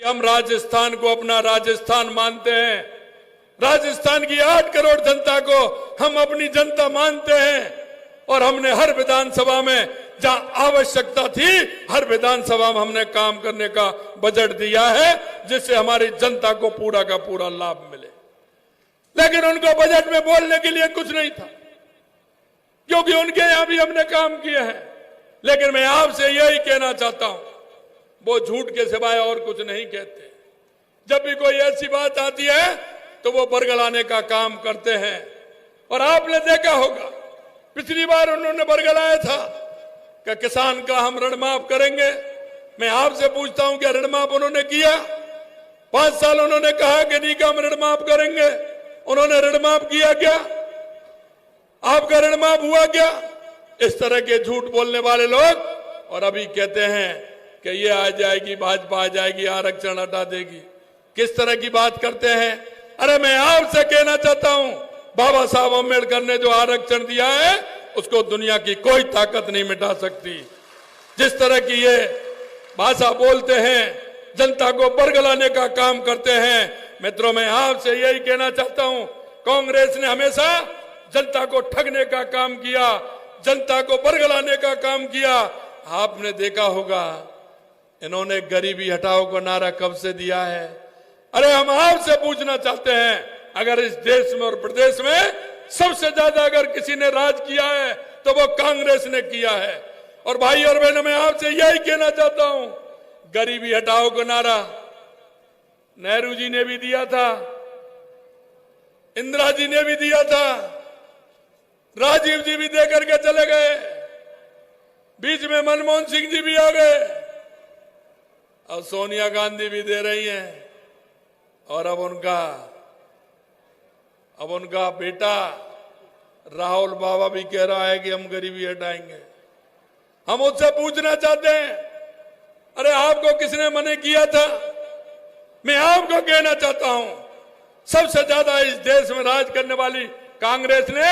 हम राजस्थान को अपना राजस्थान मानते हैं। राजस्थान की 8 करोड़ जनता को हम अपनी जनता मानते हैं और हमने हर विधानसभा में जहां आवश्यकता थी हर विधानसभा में हमने काम करने का बजट दिया है जिससे हमारी जनता को पूरा का पूरा लाभ मिले। लेकिन उनको बजट में बोलने के लिए कुछ नहीं था क्योंकि उनके यहां भी हमने काम किए हैं। लेकिन मैं आपसे यही कहना चाहता हूं, वो झूठ के सिवाय और कुछ नहीं कहते। जब भी कोई ऐसी बात आती है तो वो बरगलाने का काम करते हैं। और आपने देखा होगा पिछली बार उन्होंने बरगलाया था कि किसान का हम ऋण माफ करेंगे। मैं आपसे पूछता हूं क्या ऋण माफ उन्होंने किया? 5 साल उन्होंने कहा कि नहीं का हम ऋण माफ करेंगे, उन्होंने ऋण माफ किया क्या? आपका ऋण माफ हुआ क्या? इस तरह के झूठ बोलने वाले लोग और अभी कहते हैं कि ये आ जाएगी, भाजपा आ जाएगी, आरक्षण हटा देगी। किस तरह की बात करते हैं? अरे मैं आपसे कहना चाहता हूं, बाबा साहब अम्बेडकर ने जो आरक्षण दिया है उसको दुनिया की कोई ताकत नहीं मिटा सकती। जिस तरह की ये भाषा बोलते हैं, जनता को बरगलाने का काम करते हैं। मित्रों, मैं आपसे यही कहना चाहता हूं, कांग्रेस ने हमेशा जनता को ठगने का काम किया, जनता को बरगलाने का काम किया। आपने देखा होगा इन्होंने गरीबी हटाओ का नारा कब से दिया है। अरे हम आपसे पूछना चाहते हैं, अगर इस देश में और प्रदेश में सबसे ज्यादा अगर किसी ने राज किया है तो वो कांग्रेस ने किया है। और भाई और बहनों, मैं आपसे यही कहना चाहता हूं, गरीबी हटाओ का नारा नेहरू जी ने भी दिया था, इंदिरा जी ने भी दिया था, राजीव जी भी दे करके चले गए, बीच में मनमोहन सिंह जी भी आ गए, अब सोनिया गांधी भी दे रही हैं और अब उनका बेटा राहुल बाबा भी कह रहा है कि हम गरीबी हटाएंगे। हम उससे पूछना चाहते हैं, अरे आपको किसने मना किया था? मैं आपको कहना चाहता हूं, सबसे ज्यादा इस देश में राज करने वाली कांग्रेस ने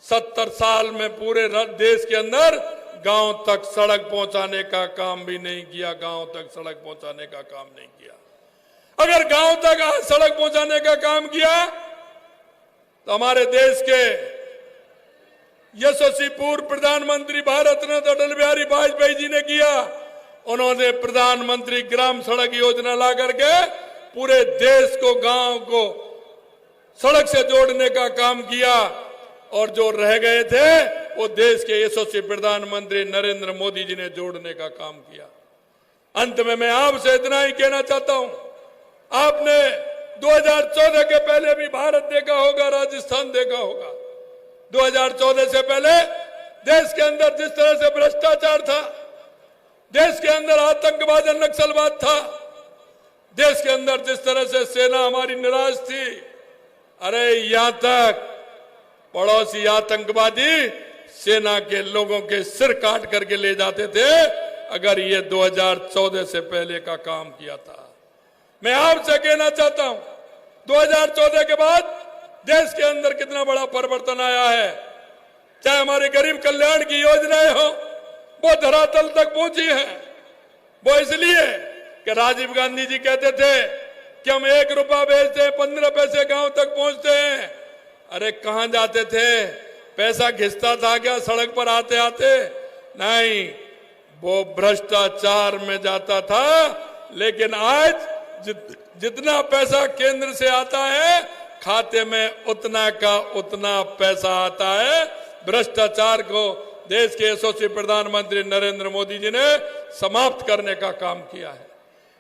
70 साल में पूरे देश के अंदर गांव तक सड़क पहुंचाने का काम भी नहीं किया। गांव तक सड़क पहुंचाने का काम नहीं किया। अगर गांव तक सड़क पहुंचाने का काम किया तो हमारे देश के यशस्वी पूर्व प्रधानमंत्री भारत रत्न अटल बिहारी वाजपेयी जी ने किया। उन्होंने प्रधानमंत्री ग्राम सड़क योजना ला करके पूरे देश को, गांव को सड़क से जोड़ने का काम किया और जो रह गए थे वो देश के यशस्वी प्रधानमंत्री नरेंद्र मोदी जी ने जोड़ने का काम किया। अंत में मैं आपसे इतना ही कहना चाहता हूं, आपने 2014 के पहले भी भारत देखा होगा, राजस्थान देखा होगा। 2014 से पहले देश के अंदर जिस तरह से भ्रष्टाचार था, देश के अंदर आतंकवाद और नक्सलवाद था, देश के अंदर जिस तरह से सेना हमारी निराश थी, अरे यहां तक पड़ोसी आतंकवादी सेना के लोगों के सिर काट करके ले जाते थे अगर ये 2014 से पहले का काम किया था। मैं आपसे कहना चाहता हूं, 2014 के बाद देश के अंदर कितना बड़ा परिवर्तन आया है। चाहे हमारे गरीब कल्याण की योजनाएं हो, वो धरातल तक पहुंची है। वो इसलिए कि राजीव गांधी जी कहते थे कि हम 1 रुपया भेजते हैं, 15 पैसे गांव तक पहुंचते हैं। अरे कहां जाते थे? पैसा घिसता था क्या सड़क पर आते आते? नहीं, वो भ्रष्टाचार में जाता था। लेकिन आज जितना पैसा केंद्र से आता है, खाते में उतना का उतना पैसा आता है। भ्रष्टाचार को देश के यशस्वी प्रधानमंत्री नरेंद्र मोदी जी ने समाप्त करने का काम किया है।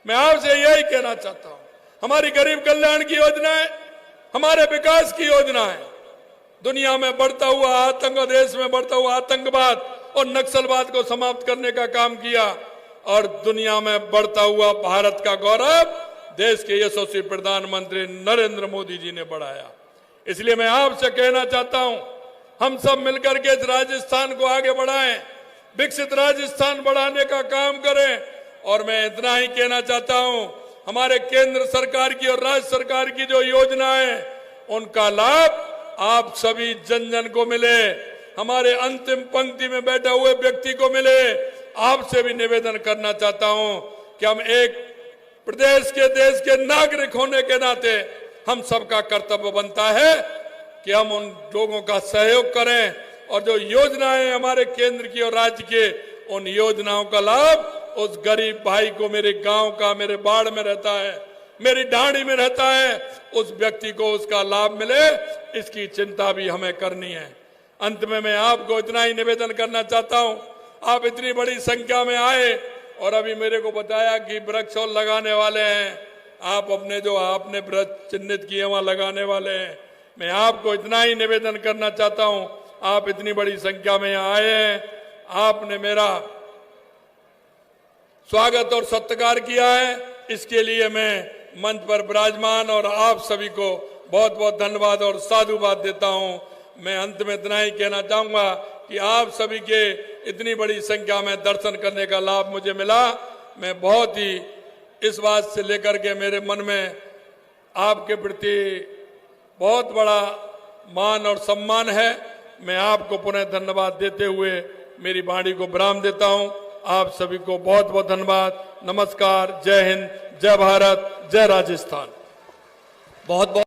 मैं आपसे यही कहना चाहता हूं, हमारी गरीब कल्याण की योजनाएं, हमारे विकास की योजनाएं, दुनिया में बढ़ता हुआ आतंक, देश में बढ़ता हुआ आतंकवाद और नक्सलवाद को समाप्त करने का काम किया और दुनिया में बढ़ता हुआ भारत का गौरव देश के यशस्वी प्रधानमंत्री नरेंद्र मोदी जी ने बढ़ाया। इसलिए मैं आपसे कहना चाहता हूं, हम सब मिलकर के इस राजस्थान को आगे बढ़ाएं, विकसित राजस्थान बढ़ाने का काम करें। और मैं इतना ही कहना चाहता हूं, हमारे केंद्र सरकार की और राज्य सरकार की जो योजनाएं, उनका लाभ आप सभी जन जन को मिले, हमारे अंतिम पंक्ति में बैठे हुए व्यक्ति को मिले। आपसे भी निवेदन करना चाहता हूं कि हम एक प्रदेश के देश के नागरिक होने के नाते हम सबका कर्तव्य बनता है कि हम उन लोगों का सहयोग करें और जो योजनाएं हमारे केंद्र की और राज्य के, उन योजनाओं का लाभ उस गरीब भाई को, मेरे गांव का, मेरे बाढ़ में रहता है, मेरी ढाणी में रहता है, उस व्यक्ति को उसका लाभ मिले, इसकी चिंता भी हमें करनी है। अंत में मैं आपको इतना ही निवेदन करना चाहता हूं, आप इतनी बड़ी संख्या में आए और अभी मेरे को बताया कि वृक्ष और लगाने वाले हैं, आप अपने जो आपने वृक्ष चिन्हित किए वहां लगाने वाले हैं। मैं आपको इतना ही निवेदन करना चाहता हूं, आप इतनी बड़ी संख्या में आए हैं, आपने मेरा स्वागत और सत्कार किया है, इसके लिए मैं मंच पर विराजमान और आप सभी को बहुत बहुत धन्यवाद और साधुवाद देता हूं। मैं अंत में इतना ही कहना चाहूंगा कि आप सभी के इतनी बड़ी संख्या में दर्शन करने का लाभ मुझे मिला। मैं बहुत ही इस बात से लेकर के मेरे मन में आपके प्रति बहुत बड़ा मान और सम्मान है। मैं आपको पुनः धन्यवाद देते हुए मेरी वाणी को विराम देता हूं। आप सभी को बहुत बहुत धन्यवाद। नमस्कार, जय हिंद, जय भारत, जय राजस्थान। बहुत बहुत